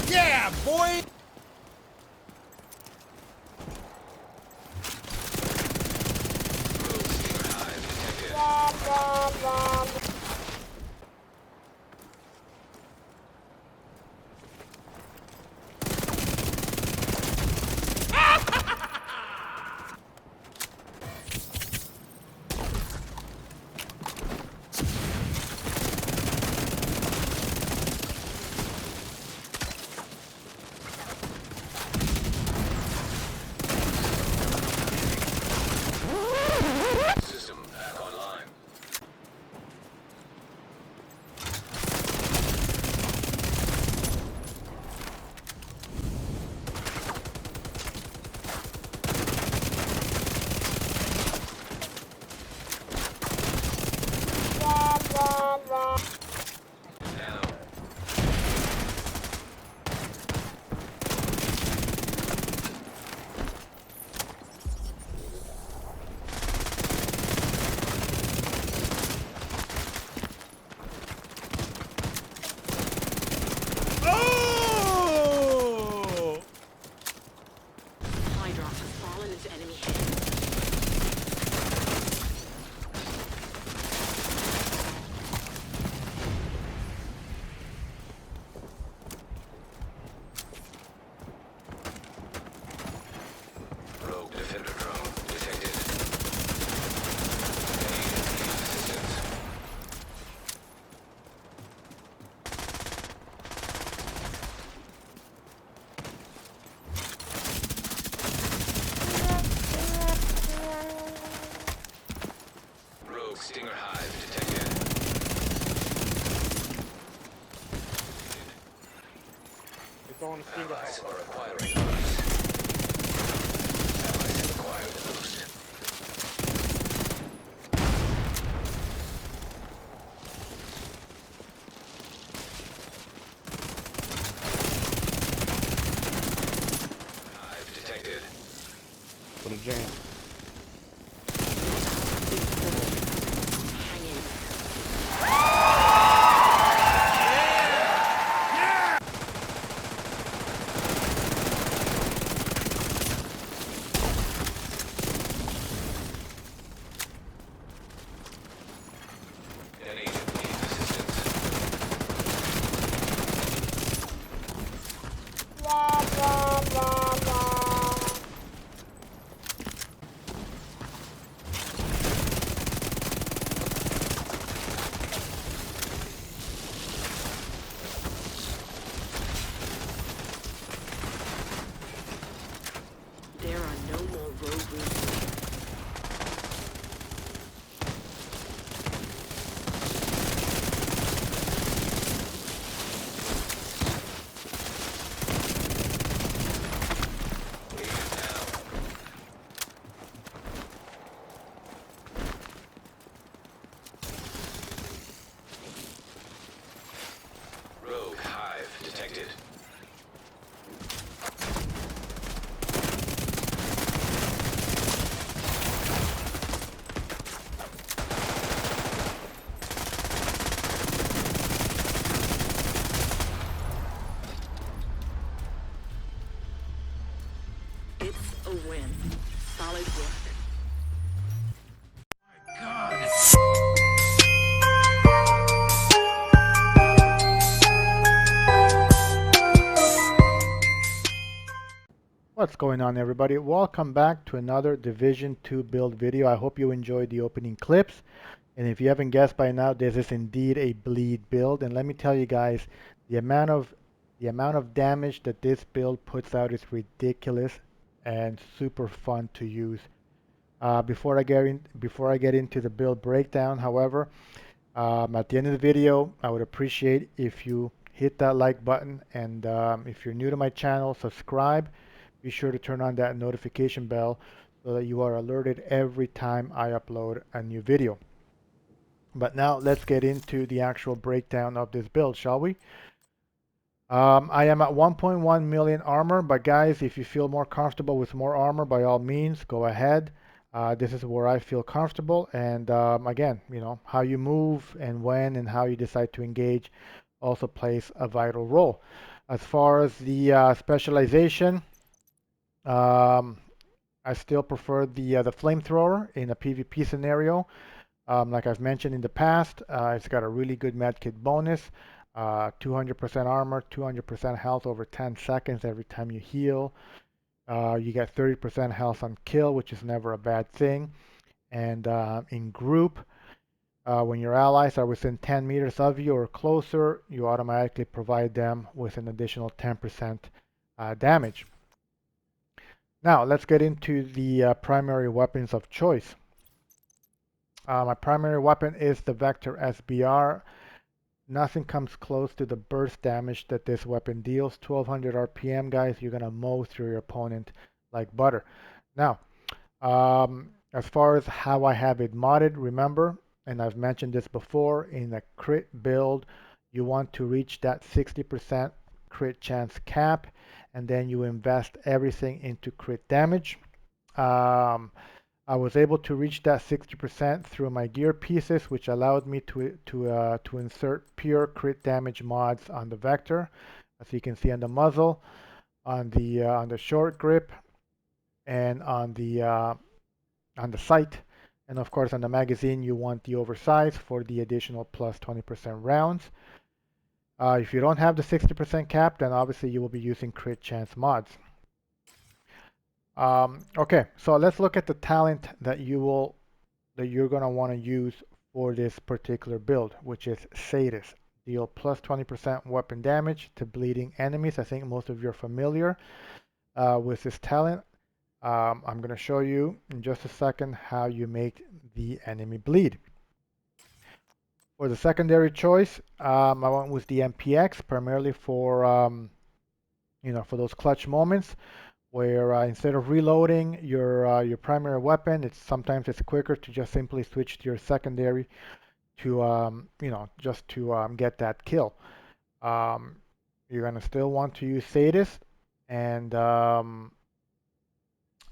Yeah, boy! System back online. Now. Oh! Hydra has fallen into enemy hands. Rogue defender drone detected. Need assistance. Rogue Stinger Hive detected. It's on the finger. Allies are acquiring those. Allies have acquired the boost. Hive detected. For the jam. Hang in. An agent needs assistance. There are no more rogue rooms. Leave now. Rogue Hive detected. It's a win. Solid work. What's going on, everybody? Welcome back to another Division 2 build video. I hope you enjoyed the opening clips, and if you haven't guessed by now, this is indeed a bleed build. And let me tell you guys, the amount of damage that this build puts out is ridiculous and super fun to use. Before I get into the build breakdown, however, at the end of the video, I would appreciate if you hit that like button, and if you're new to my channel, subscribe. Be sure to turn on that notification bell so that you are alerted every time I upload a new video. But now let's get into the actual breakdown of this build, shall we? I am at 1.1 million armor, but guys, if you feel more comfortable with more armor, by all means, go ahead. This is where I feel comfortable, and again, you know, how you move and when and how you decide to engage also plays a vital role. As far as the specialization, um, I still prefer the flamethrower in a PvP scenario. Like I've mentioned in the past, it's got a really good medkit bonus, 200% armor, 200% health over 10 seconds every time you heal. You get 30% health on kill, which is never a bad thing. And in group, when your allies are within 10 meters of you or closer, you automatically provide them with an additional 10% damage. Now, let's get into the primary weapons of choice. My primary weapon is the Vector SBR. Nothing comes close to the burst damage that this weapon deals. 1200 RPM, guys. You're going to mow through your opponent like butter. Now, as far as how I have it modded, remember, and I've mentioned this before, in a crit build, you want to reach that 60% crit chance cap, and then you invest everything into crit damage. I was able to reach that 60% through my gear pieces, which allowed me to insert pure crit damage mods on the Vector, as you can see on the muzzle, on the short grip, and on the sight, and of course on the magazine you want the oversize for the additional plus 20% rounds. If you don't have the 60% cap, then obviously you will be using crit chance mods. Okay, so let's look at the talent that you're gonna want to use for this particular build, which is Sadist. Deal plus 20% weapon damage to bleeding enemies. I think most of you are familiar with this talent. I'm going to show you in just a second how you make the enemy bleed. For the secondary choice, I went with the MPX primarily for for those clutch moments where instead of reloading your primary weapon, sometimes it's quicker to just simply switch to your secondary to just to get that kill. You're gonna still want to use Sadist, and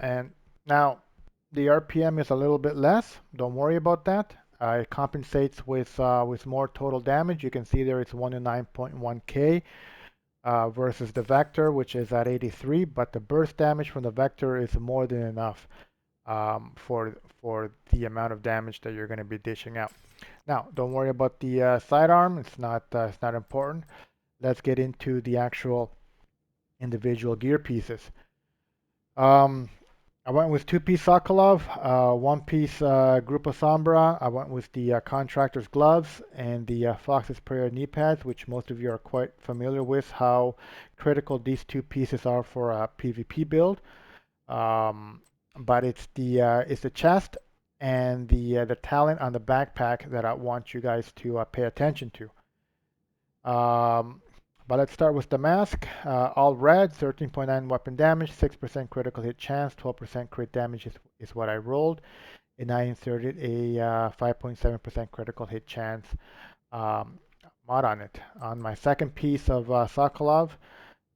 and now the RPM is a little bit less. Don't worry about that. It compensates with more total damage. You can see there it's 1 to 9.1k versus the Vector, which is at 83. But the burst damage from the Vector is more than enough for the amount of damage that you're going to be dishing out. Now, don't worry about the sidearm. It's not important. Let's get into the actual individual gear pieces. I went with two-piece Sokolov, one-piece Grupo Sombra. I went with the Contractor's gloves and the Fox's Prayer knee pads, which most of you are quite familiar with how critical these two pieces are for a PvP build. But it's the chest and the talent on the backpack that I want you guys to pay attention to. But let's start with the mask. All red, 13.9 weapon damage, 6% critical hit chance, 12% crit damage is what I rolled. And I inserted a 5.7% critical hit chance mod on it. On my second piece of Sokolov,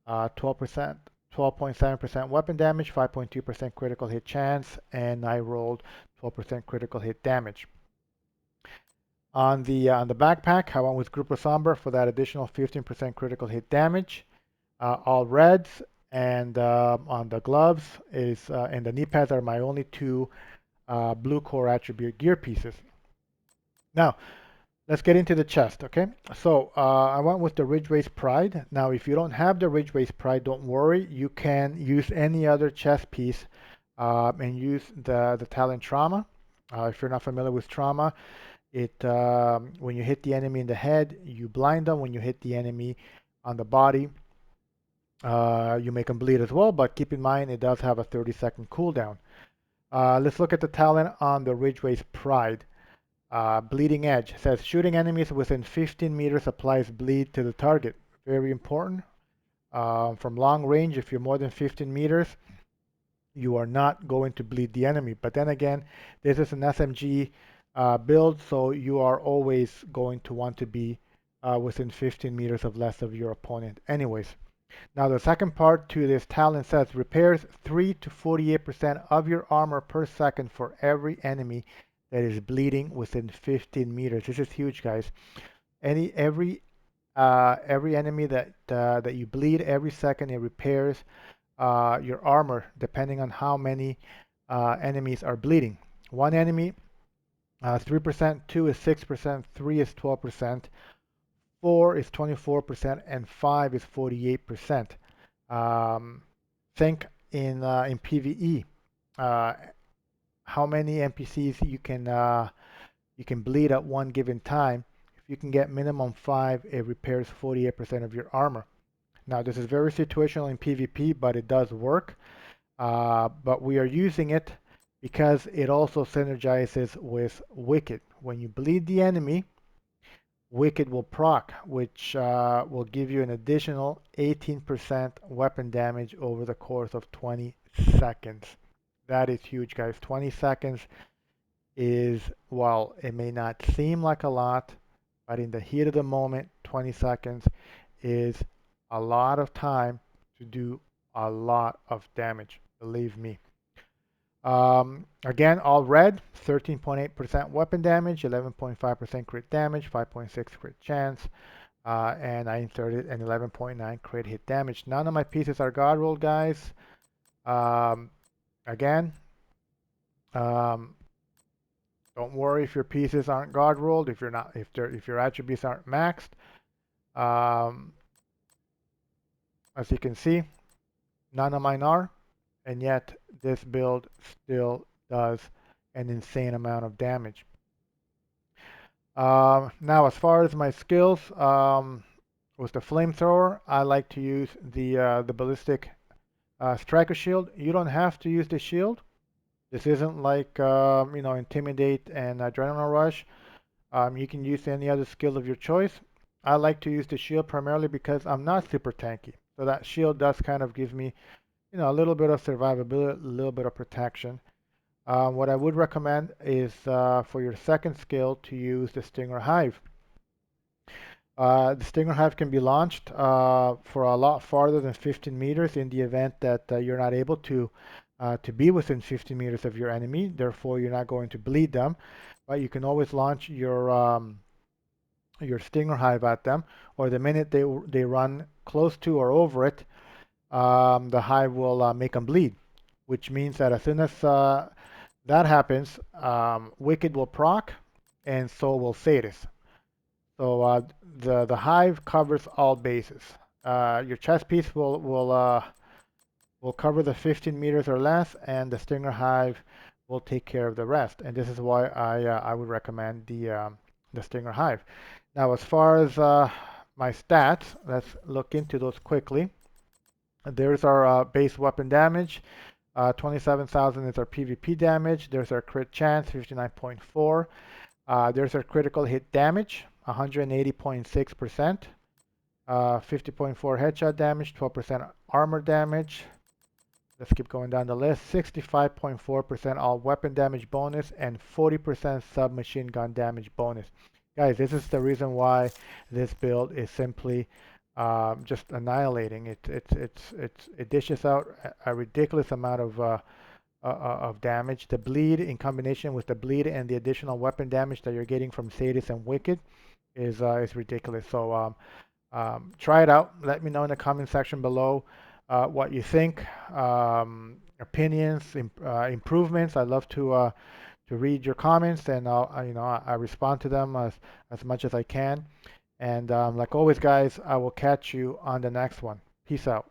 12.7% weapon damage, 5.2% critical hit chance, and I rolled 12% critical hit damage. On the backpack, I went with Grupo Sombra for that additional 15% critical hit damage. All reds, and on the gloves and the knee pads are my only two blue core attribute gear pieces. Now, let's get into the chest, okay? So I went with the Ridgeways Pride. Now, if you don't have the Ridgeways Pride, don't worry. You can use any other chest piece and use the Talent Trauma. If you're not familiar with Trauma, when you hit the enemy in the head, you blind them. When you hit the enemy on the body, you make them bleed as well, but keep in mind it does have a 30-second cooldown. Let's look at the talent on the Ridgeway's Pride. Bleeding Edge says shooting enemies within 15 meters applies bleed to the target. Very important. From long range, if you're more than 15 meters, you are not going to bleed the enemy. But then again, this is an SMG build, so you are always going to want to be within 15 meters of less of your opponent anyways. Now the second part to this talent says repairs 3 to 48% of your armor per second for every enemy that is bleeding within 15 meters. This is huge, guys. Every every enemy that you bleed, every second it repairs your armor, depending on how many enemies are bleeding. One enemy, 3%, two is 6%, three is 12%, four is 24%, and five is 48%. Think in PvE, uh, how many NPCs you can bleed at one given time. If you can get minimum five, it repairs 48% of your armor. Now, this is very situational in PvP, but it does work. But we are using it because it also synergizes with Wicked. When you bleed the enemy, Wicked will proc, which will give you an additional 18% weapon damage over the course of 20 seconds. That is huge, guys. 20 seconds is, while it may not seem like a lot, but in the heat of the moment, 20 seconds is a lot of time to do a lot of damage, believe me. Again, all red, 13.8% weapon damage, 11.5% crit damage, 5.6 crit chance, and I inserted an 11.9 crit hit damage. None of my pieces are god rolled, guys. Again, um, don't worry if your pieces aren't god rolled, if your attributes aren't maxed. As you can see, none of mine are, and yet this build still does an insane amount of damage. Now, as far as my skills, with the flamethrower, I like to use the ballistic striker shield. You don't have to use the shield. This isn't like intimidate and adrenaline rush. You can use any other skill of your choice. I like to use the shield primarily because I'm not super tanky. So that shield does kind of give me, a little bit of survivability, a little bit of protection. What I would recommend is for your second skill to use the Stinger Hive. The Stinger Hive can be launched for a lot farther than 15 meters in the event that you're not able to be within 15 meters of your enemy. Therefore, you're not going to bleed them. But you can always launch your Stinger Hive at them, or the minute they run close to or over it, the hive will make them bleed, which means that as soon as that happens, Wicked will proc, and so will Sadis. So the hive covers all bases. Your chest piece will cover the 15 meters or less, and the Stinger Hive will take care of the rest. And this is why I would recommend the Stinger Hive. Now, as far as my stats, let's look into those quickly. There's our base weapon damage. 27,000 is our PvP damage. There's our crit chance, 59.4. There's our critical hit damage, 180.6%. 50.4 headshot damage, 12% armor damage. Let's keep going down the list. 65.4% all weapon damage bonus and 40% submachine gun damage bonus. Guys, this is the reason why this build is simply just annihilating. It dishes out a ridiculous amount of damage. The bleed, in combination with the bleed and the additional weapon damage that you're getting from Sadis and Wicked, is ridiculous. So try it out. Let me know in the comment section below what you think. Opinions, improvements. I love to read your comments, and I respond to them as much as I can. And like always, guys, I will catch you on the next one. Peace out.